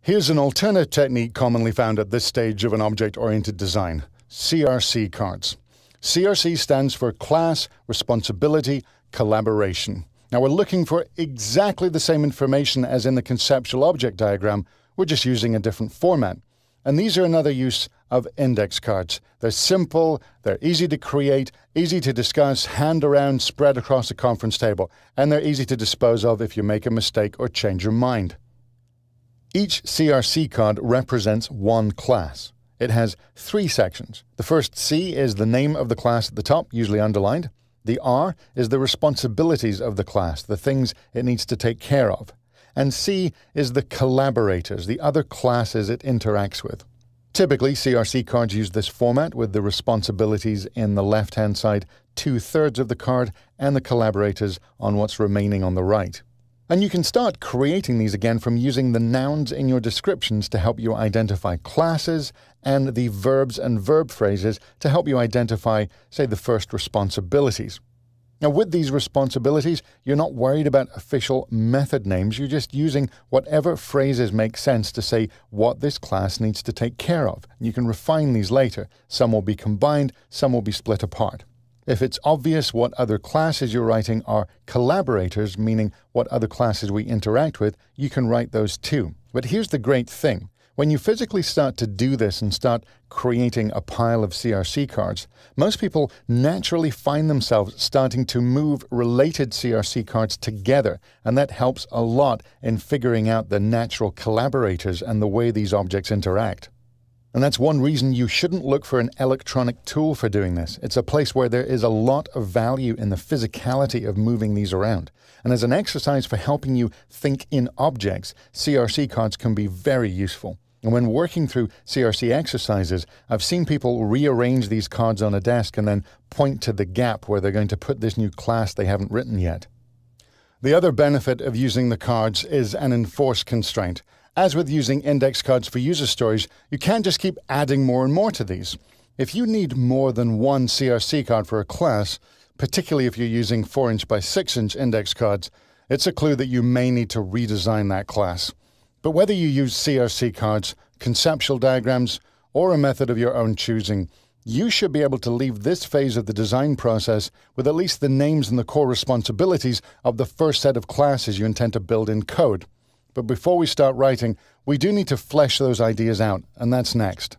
Here's an alternative technique commonly found at this stage of an object-oriented design: CRC cards. CRC stands for Class, Responsibility, Collaboration. Now, we're looking for exactly the same information as in the conceptual object diagram. We're just using a different format. And these are another use of index cards. They're simple, they're easy to create, easy to discuss, hand around, spread across a conference table, and they're easy to dispose of if you make a mistake or change your mind. Each CRC card represents one class. It has 3 sections. The first C is the name of the class at the top, usually underlined. The R is the responsibilities of the class, the things it needs to take care of. And C is the collaborators, the other classes it interacts with. Typically, CRC cards use this format with the responsibilities in the left-hand side, 2/3 of the card, and the collaborators on what's remaining on the right. And you can start creating these again from using the nouns in your descriptions to help you identify classes and the verbs and verb phrases to help you identify, say, the first responsibilities. Now, with these responsibilities, you're not worried about official method names. You're just using whatever phrases make sense to say what this class needs to take care of. You can refine these later. Some will be combined, some will be split apart. If it's obvious what other classes you're writing are collaborators, meaning what other classes we interact with, you can write those too. But here's the great thing. When you physically start to do this and start creating a pile of CRC cards, most people naturally find themselves starting to move related CRC cards together, and that helps a lot in figuring out the natural collaborators and the way these objects interact. And that's one reason you shouldn't look for an electronic tool for doing this. It's a place where there is a lot of value in the physicality of moving these around. And as an exercise for helping you think in objects, CRC cards can be very useful. And when working through CRC exercises, I've seen people rearrange these cards on a desk and then point to the gap where they're going to put this new class they haven't written yet. The other benefit of using the cards is an enforced constraint. As with using index cards for user stories, you can't just keep adding more and more to these. If you need more than one CRC card for a class, particularly if you're using 4" by 6" index cards, it's a clue that you may need to redesign that class. But whether you use CRC cards, conceptual diagrams, or a method of your own choosing, you should be able to leave this phase of the design process with at least the names and the core responsibilities of the first set of classes you intend to build in code. But before we start writing, we do need to flesh those ideas out, and that's next.